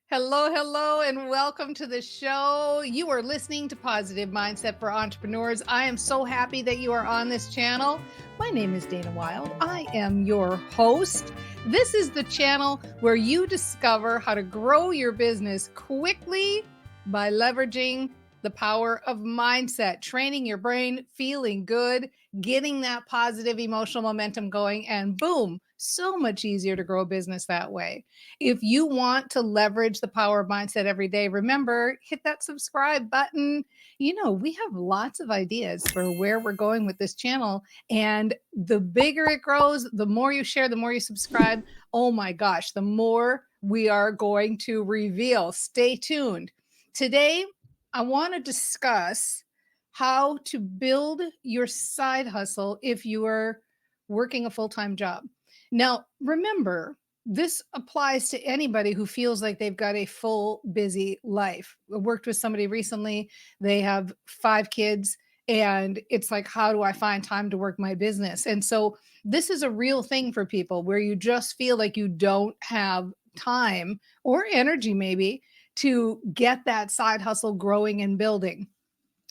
Hello, hello, and welcome to the show. You are listening to Positive Mindset for Entrepreneurs. I am so happy that you are on this channel. My name is Dana Wilde. I am your host. This is the channel where you discover how to grow your business quickly by leveraging the power of mindset, training your brain, feeling good, getting that positive emotional momentum going, and boom, so much easier to grow a business that way. If you want to leverage the power of mindset every day, remember, hit that subscribe button. We have lots of ideas for where we're going with this channel. And the bigger it grows, the more you share, the more you subscribe. Oh my gosh, the more we are going to reveal. Stay tuned. Today, I want to discuss how to build your side hustle if you are working a full time job. Now, remember, this applies to anybody who feels like they've got a full, busy life. I worked with somebody recently. They have 5 kids, and it's like, how do I find time to work my business? And so, this is a real thing for people where you just feel like you don't have time or energy, maybe, to get that side hustle growing and building.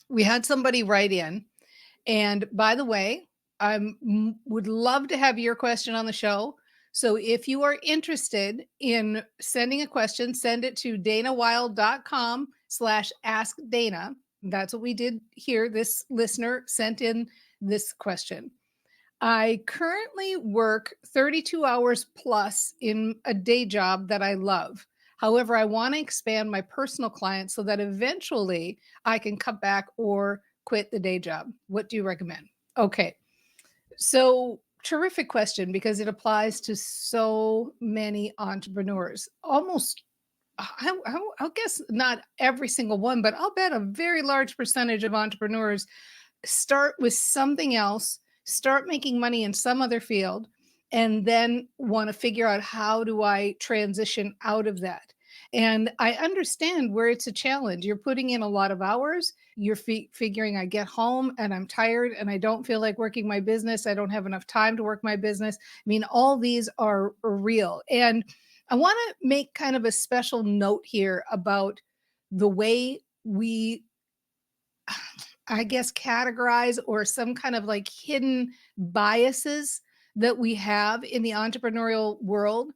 We had somebody write in, and by the way, I would love to have your question on the show. So if you are interested in sending a question, send it to danawilde.com/askdana. That's what we did here. This listener sent in this question. I currently work 32 hours plus in a day job that I love. However, I want to expand my personal clients so that eventually I can cut back or quit the day job. What do you recommend? Okay. So, terrific question because it applies to so many entrepreneurs. Almost, I'll guess not every single one, but I'll bet a very large percentage of entrepreneurs start with something else, start making money in some other field, and then want to figure out how do I transition out of that. And I understand where it's a challenge. You're putting in a lot of hours. You're figuring I get home and I'm tired and I don't feel like working my business. I don't have enough time to work my business. I mean, all these are real. And I want to make kind of a special note here about the way we I guess, categorize or some kind of like hidden biases that we have in the entrepreneurial world.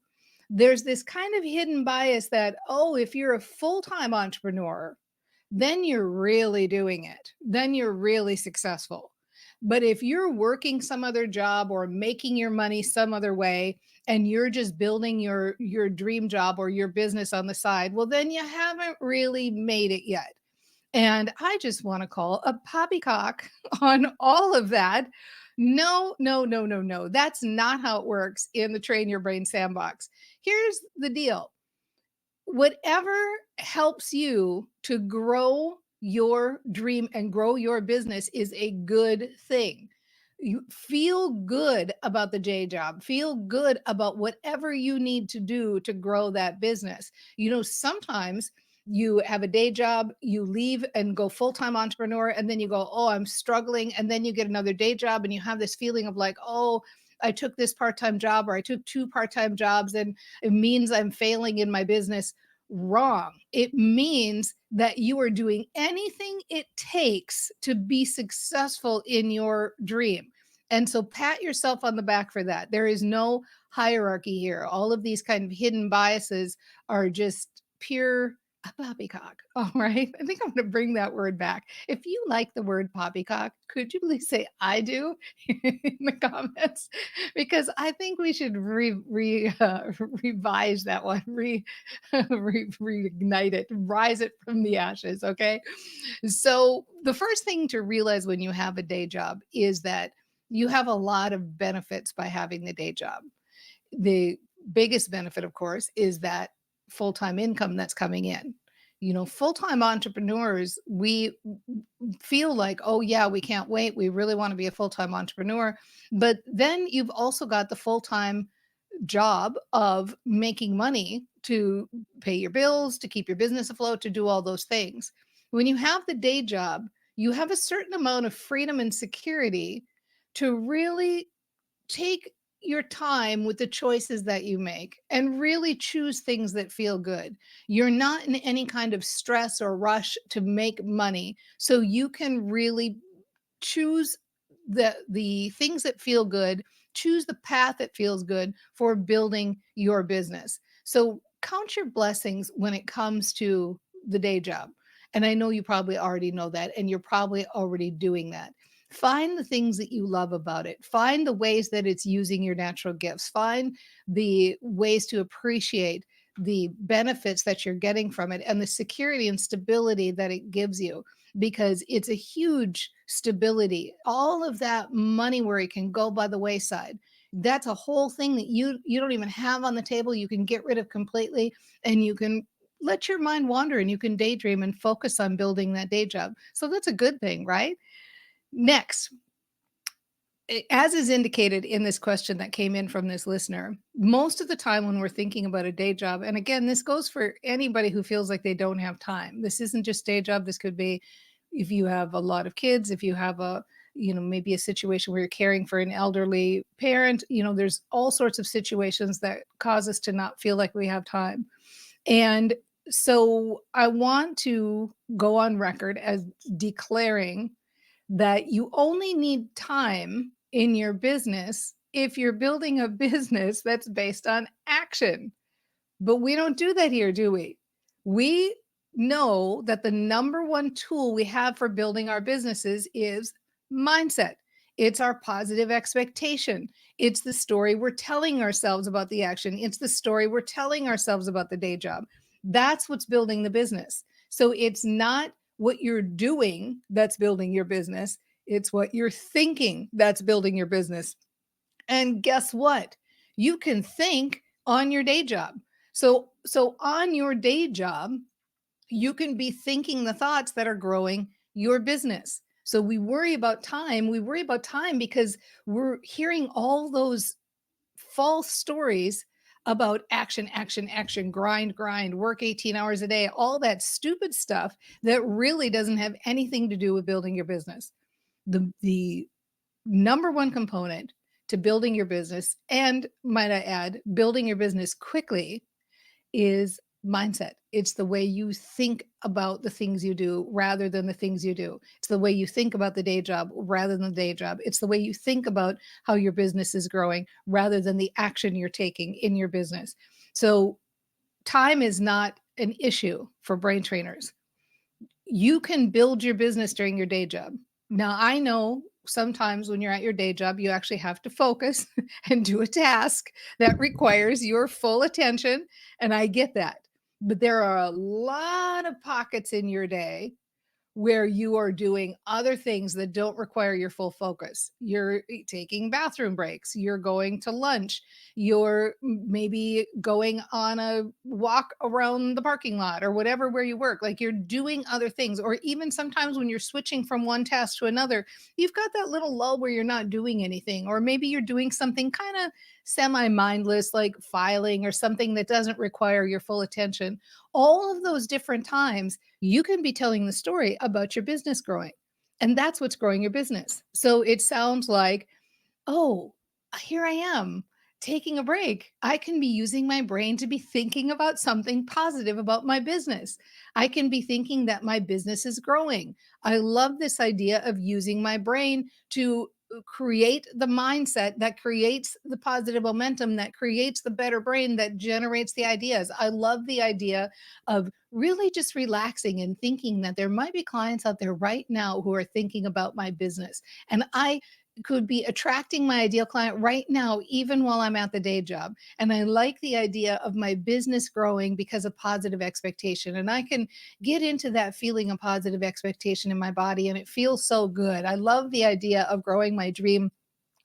There's this kind of hidden bias that, oh, if you're a full time entrepreneur, then you're really doing it. Then you're really successful. But if you're working some other job or making your money some other way and you're just building your dream job or your business on the side, well then you haven't really made it yet. And I just want to call a poppycock on all of that. No, no, no, no, no. That's not how it works in the Train Your Brain sandbox. Here's the deal: whatever helps you to grow your dream and grow your business is a good thing. You feel good about the day job, feel good about whatever you need to do to grow that business. Sometimes you have a day job, you leave and go full-time entrepreneur, and then you go, oh, I'm struggling. And then you get another day job and you have this feeling of like, oh, I took this part-time job or I took 2 part-time jobs and it means I'm failing in my business. Wrong. It means that you are doing anything it takes to be successful in your dream. And so pat yourself on the back for that. There is no hierarchy here. All of these kind of hidden biases are just pure poppycock. All right. I think I'm going to bring that word back. If you like the word poppycock, could you please say I do in the comments? Because I think we should revise that one, reignite it, rise it from the ashes. Okay. So, the first thing to realize when you have a day job is that you have a lot of benefits by having the day job. The biggest benefit, of course, is that full time income that's coming in. Full time entrepreneurs, we feel like, oh, yeah, we can't wait. We really want to be a full time entrepreneur. But then you've also got the full time job of making money to pay your bills, to keep your business afloat, to do all those things. When you have the day job, you have a certain amount of freedom and security to really take your time with the choices that you make and really choose things that feel good. You're not in any kind of stress or rush to make money, so you can really choose the things that feel good, choose the path that feels good for building your business. So count your blessings when it comes to the day job. And I know you probably already know that, and you're probably already doing that. Find the things that you love about it. Find the ways that it's using your natural gifts. Find the ways to appreciate the benefits that you're getting from it and the security and stability that it gives you, because it's a huge stability. All of that money worry can go by the wayside. That's a whole thing that you don't even have on the table. You can get rid of completely, and you can let your mind wander and you can daydream and focus on building that day job. So that's a good thing, right? Next, as is indicated in this question that came in from this listener, most of the time when we're thinking about a day job, and again, this goes for anybody who feels like they don't have time. This isn't just day job. This could be if you have a lot of kids, if you have maybe a situation where you're caring for an elderly parent. There's all sorts of situations that cause us to not feel like we have time. And so I want to go on record as declaring that you only need time in your business if you're building a business that's based on action. But we don't do that here, do we? We know that the number one tool we have for building our businesses is mindset. It's our positive expectation. It's the story we're telling ourselves about the action. It's the story we're telling ourselves about the day job. That's what's building the business. So it's not what you're doing that's building your business, it's what you're thinking that's building your business. And guess what? You can think on your day job. So on your day job, you can be thinking the thoughts that are growing your business. So we worry about time. We worry about time because we're hearing all those false stories about action, action, action, grind, grind, work 18 hours a day, all that stupid stuff that really doesn't have anything to do with building your business. The number one component to building your business, and might I add, building your business quickly, is mindset. It's the way you think about the things you do rather than the things you do. It's the way you think about the day job rather than the day job. It's the way you think about how your business is growing rather than the action you're taking in your business. So time is not an issue for brain trainers. You can build your business during your day job. Now, I know sometimes when you're at your day job, you actually have to focus and do a task that requires your full attention. And I get that. But there are a lot of pockets in your day where you are doing other things that don't require your full focus. You're taking bathroom breaks, you're going to lunch, you're maybe going on a walk around the parking lot or whatever where you work. Like you're doing other things. Or even sometimes when you're switching from one task to another, you've got that little lull where you're not doing anything. Or maybe you're doing something kind of semi mindless, like filing or something that doesn't require your full attention. All of those different times, you can be telling the story about your business growing. And that's what's growing your business. So it sounds like, oh, here I am taking a break. I can be using my brain to be thinking about something positive about my business. I can be thinking that my business is growing. I love this idea of using my brain to create the mindset that creates the positive momentum, that creates the better brain, that generates the ideas. I love the idea of really just relaxing and thinking that there might be clients out there right now who are thinking about my business. And I could be attracting my ideal client right now, even while I'm at the day job. And I like the idea of my business growing because of positive expectation. And I can get into that feeling of positive expectation in my body, and it feels so good. I love the idea of growing my dream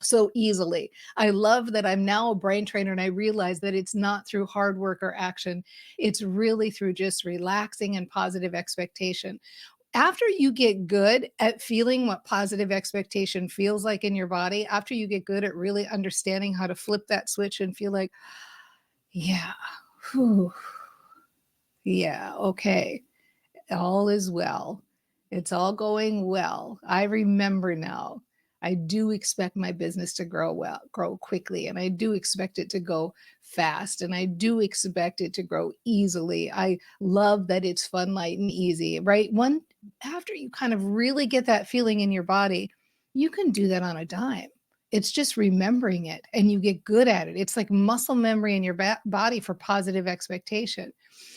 so easily. I love that I'm now a brain trainer and I realize that it's not through hard work or action. It's really through just relaxing and positive expectation. After you get good at feeling what positive expectation feels like in your body, after you get good at really understanding how to flip that switch and feel like, yeah, whew, yeah, okay, all is well. It's all going well. I remember now. I do expect my business to grow quickly, and I do expect it to go fast, and I do expect it to grow easily. I love that it's fun, light, and easy, right? One After you kind of really get that feeling in your body, you can do that on a dime. It's just remembering it and you get good at it. It's like muscle memory in your body for positive expectation.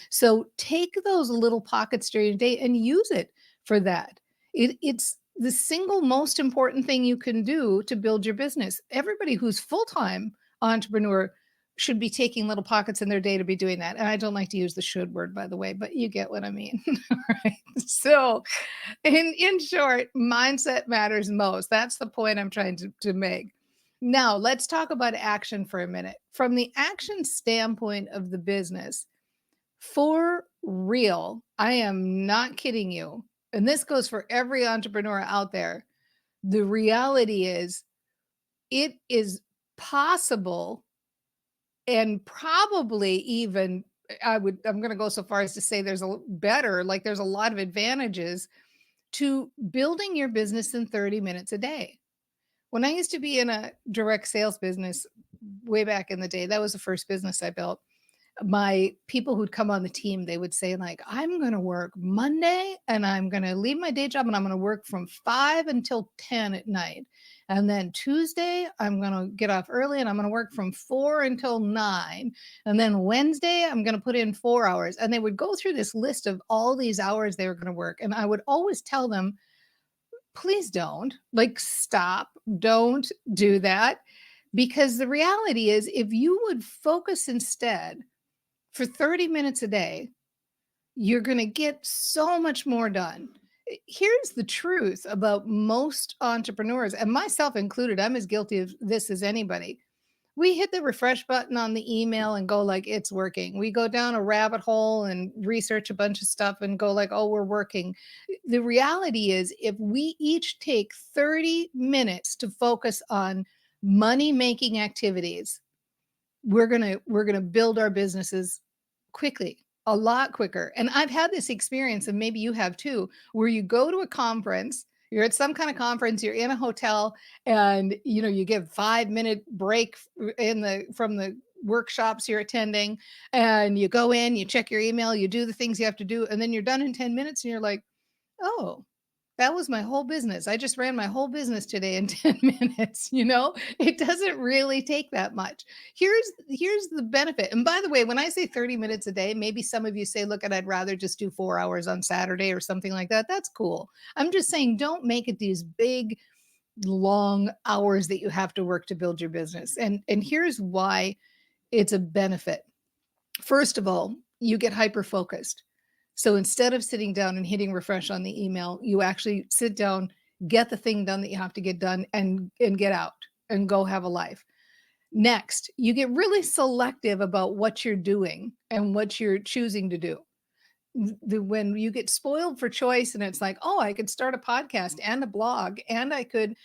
So take those little pockets during the day and use it for that. It's the single most important thing you can do to build your business. Everybody who's full-time entrepreneur should be taking little pockets in their day to be doing that. And I don't like to use the should word, by the way, but you get what I mean. Right. So in short, mindset matters most. That's the point I'm trying to make. Now, let's talk about action for a minute. From the action standpoint of the business, for real, I am not kidding you. And this goes for every entrepreneur out there. The reality is, it is possible and probably even I'm going to go so far as to say there's a lot of advantages to building your business in 30 minutes a day. When I used to be in a direct sales business way back in the day, that was the first business I built. My people who'd come on the team, they would say, like, I'm going to work Monday and I'm going to leave my day job and I'm going to work from 5 until 10 at night. And then Tuesday, I'm going to get off early and I'm going to work from 4 until 9. And then Wednesday, I'm going to put in 4 hours. And they would go through this list of all these hours they were going to work. And I would always tell them, please don't, like, stop, don't do that. Because the reality is, if you would focus instead for 30 minutes a day, you're going to get so much more done. Here's the truth about most entrepreneurs, and myself included. I'm as guilty of this as anybody. We hit the refresh button on the email and go like it's working. We go down a rabbit hole and research a bunch of stuff and go like, oh, we're working. The reality is, if we each take 30 minutes to focus on money making activities, we're going to build our businesses quickly, a lot quicker. And I've had this experience, and maybe you have too, where you go to a conference, you're at some kind of conference, you're in a hotel, and you give 5-minute break in the from the workshops you're attending, and you go in, you check your email, you do the things you have to do, and then you're done in 10 minutes and you're like, oh, that was my whole business. I just ran my whole business today in 10 minutes. It doesn't really take that much. Here's the benefit. And by the way, when I say 30 minutes a day, maybe some of you say, look, I'd rather just do 4 hours on Saturday or something like that. That's cool. I'm just saying, don't make it these big, long hours that you have to work to build your business. And here's why it's a benefit. First of all, you get hyper focused. So instead of sitting down and hitting refresh on the email, you actually sit down, get the thing done that you have to get done, and get out and go have a life. Next, you get really selective about what you're doing and what you're choosing to do. When you get spoiled for choice and it's like, oh, I could start a podcast and a blog, and I could,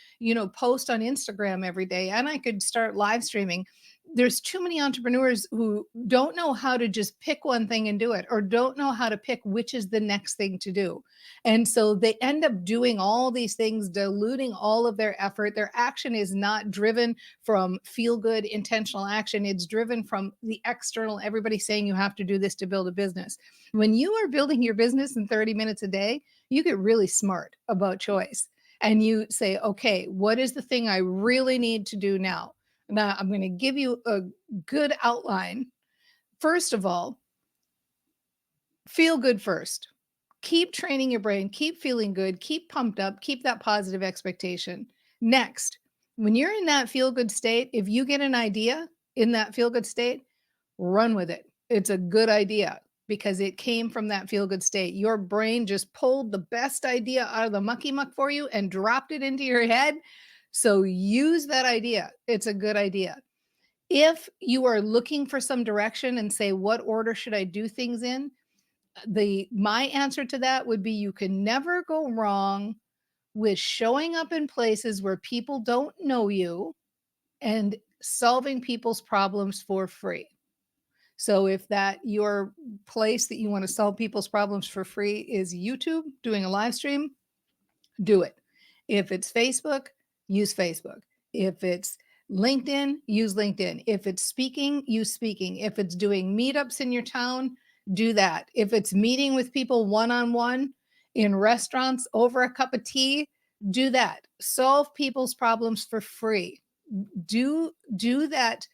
post on Instagram every day, and I could start live streaming. There's too many entrepreneurs who don't know how to just pick one thing and do it, or don't know how to pick which is the next thing to do. And so they end up doing all these things, diluting all of their effort. Their action is not driven from feel good intentional action. It's driven from the external, everybody saying you have to do this to build a business. When you are building your business in 30 minutes a day, you get really smart about choice. And you say, okay, what is the thing I really need to do now? Now, I'm going to give you a good outline. First of all, feel good first. Keep training your brain, keep feeling good, keep pumped up, keep that positive expectation. Next, when you're in that feel good state, if you get an idea in that feel good state, run with it. It's a good idea because it came from that feel good state. Your brain just pulled the best idea out of the mucky muck for you and dropped it into your head. So use that idea. It's a good idea. If you are looking for some direction and say, what order should I do things in? My answer to that would be, you can never go wrong with showing up in places where people don't know you and solving people's problems for free. So if that your place that you want to solve people's problems for free is YouTube, doing a live stream, do it. If it's Facebook, use Facebook. If it's LinkedIn, use LinkedIn. If it's speaking, use speaking. If it's doing meetups in your town, do that. If it's meeting with people one-on-one in restaurants over a cup of tea, do that. Solve people's problems for free. Do that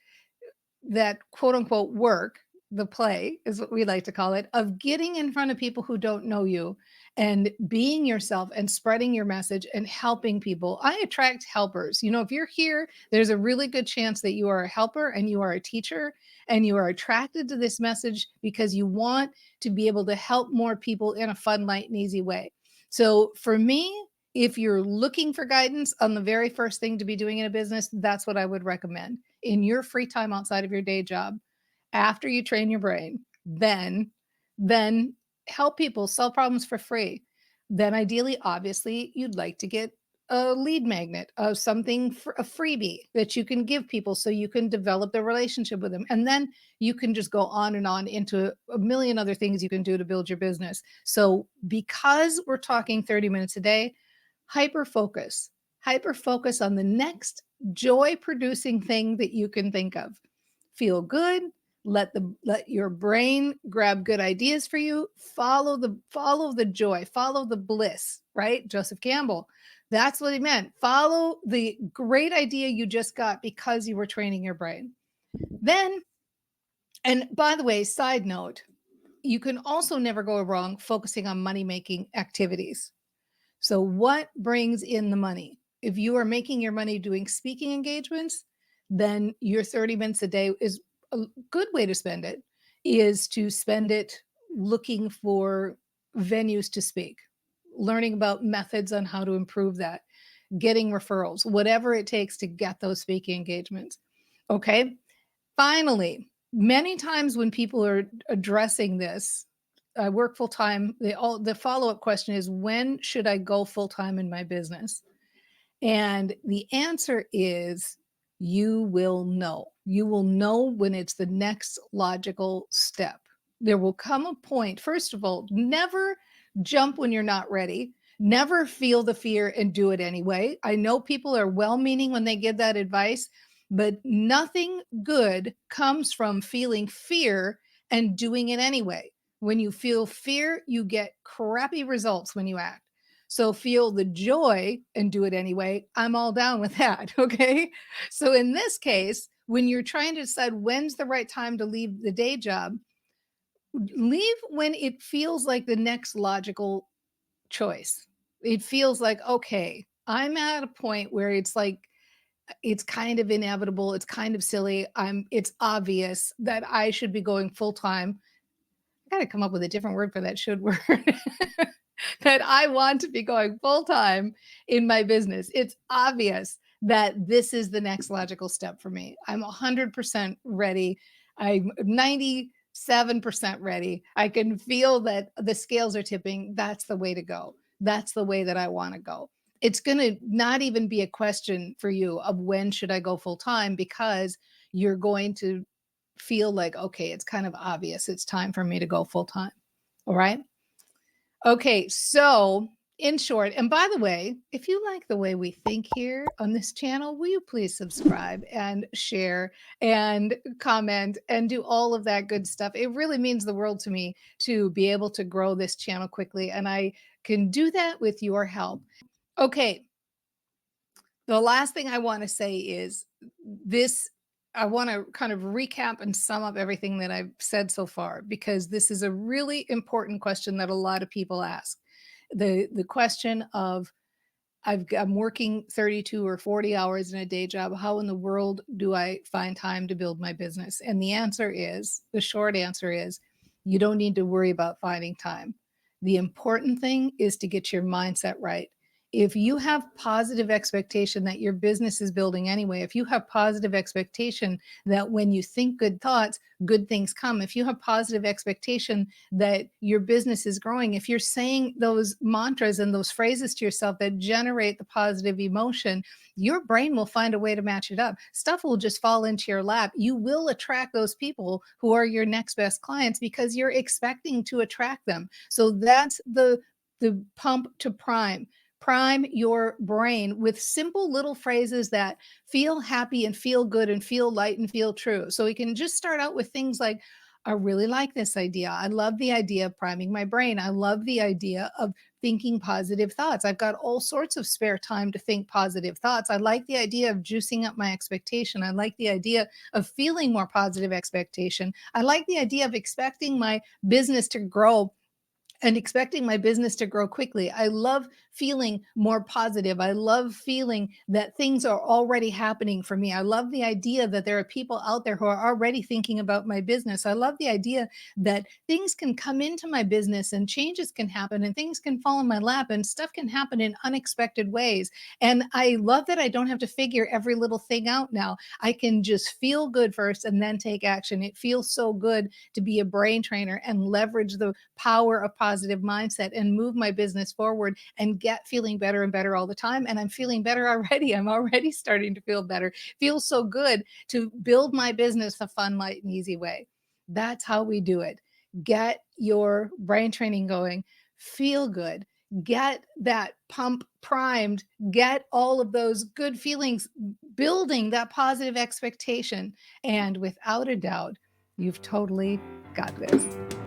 quote unquote work, the play is what we like to call it, of getting in front of people who don't know you and being yourself and spreading your message and helping people. I attract helpers. You know, if you're here, there's a really good chance that you are a helper and you are a teacher and you are attracted to this message because you want to be able to help more people in a fun, light, and easy way. So for me, if you're looking for guidance on the very first thing to be doing in a business, that's what I would recommend. In your free time outside of your day job, after you train your brain, then help people solve problems for free. Then ideally, obviously, you'd like to get a lead magnet of something for a freebie that you can give people so you can develop the relationship with them. And then you can just go on and on into a million other things you can do to build your business. So because we're talking 30 minutes a day, hyper focus on the next joy producing thing that you can think of. Feel good, let your brain grab good ideas for you, follow the joy, follow the bliss, right? Joseph Campbell, that's what he meant. Follow the great idea you just got because you were training your brain. Then, and by the way, side note, you can also never go wrong focusing on money making activities. So, what brings in the money? If you are making your money doing speaking engagements, then your 30 minutes a day is a good way to spend it, is to spend it looking for venues to speak, learning about methods on how to improve that, getting referrals, whatever it takes to get those speaking engagements. Okay. Finally, many times when people are addressing this, I work full time. The follow up question is, when should I go full time in my business? And the answer is, you will know. You will know when it's the next logical step. There will come a point, first of all, never jump when you're not ready. Never feel the fear and do it anyway. I know people are well meaning when they give that advice, but nothing good comes from feeling fear and doing it anyway. When you feel fear, you get crappy results when you act. So feel the joy and do it anyway. I'm all down with that. Okay. So in this case, when you're trying to decide when's the right time to leave the day job, leave when it feels like the next logical choice. It feels like, okay, I'm at a point where it's like, it's kind of inevitable. It's kind of silly. It's obvious that I should be going full time. I got to come up with a different word for that should word. That I want to be going full time in my business. It's obvious that this is the next logical step for me. I'm 100% ready. I'm 97% ready. I can feel that the scales are tipping. That's the way to go. That's the way that I want to go. It's going to not even be a question for you of when should I go full time, because you're going to feel like, okay, it's kind of obvious. It's time for me to go full time. All right. Okay, so in short, and by the way, if you like the way we think here on this channel, will you please subscribe and share and comment and do all of that good stuff? It really means the world to me to be able to grow this channel quickly, and I can do that with your help. Okay, the last thing I want to say is this. I want to kind of recap and sum up everything that I've said so far, because this is a really important question that a lot of people ask. The question of, I'm working 32 or 40 hours in a day job. How in the world do I find time to build my business? And the short answer is, you don't need to worry about finding time. The important thing is to get your mindset right. If you have positive expectation that your business is building anyway, if you have positive expectation that when you think good thoughts, good things come, if you have positive expectation that your business is growing, if you're saying those mantras and those phrases to yourself that generate the positive emotion, your brain will find a way to match it up. Stuff will just fall into your lap. You will attract those people who are your next best clients because you're expecting to attract them. So that's the pump to prime. Prime your brain with simple little phrases that feel happy and feel good and feel light and feel true. So we can just start out with things like, I really like this idea. I love the idea of priming my brain. I love the idea of thinking positive thoughts. I've got all sorts of spare time to think positive thoughts. I like the idea of juicing up my expectation. I like the idea of feeling more positive expectation. I like the idea of expecting my business to grow and expecting my business to grow quickly. I love feeling more positive. I love feeling that things are already happening for me. I love the idea that there are people out there who are already thinking about my business. I love the idea that things can come into my business and changes can happen and things can fall in my lap and stuff can happen in unexpected ways. And I love that I don't have to figure every little thing out now. I can just feel good first and then take action. It feels so good to be a brain trainer and leverage the power of positive mindset and move my business forward and get feeling better and better all the time. And I'm feeling better already. I'm already starting to feel better. Feels so good to build my business the fun, light, and easy way. That's how we do it. Get your brain training going, feel good, get that pump primed, get all of those good feelings, building that positive expectation. And without a doubt, you've totally got this.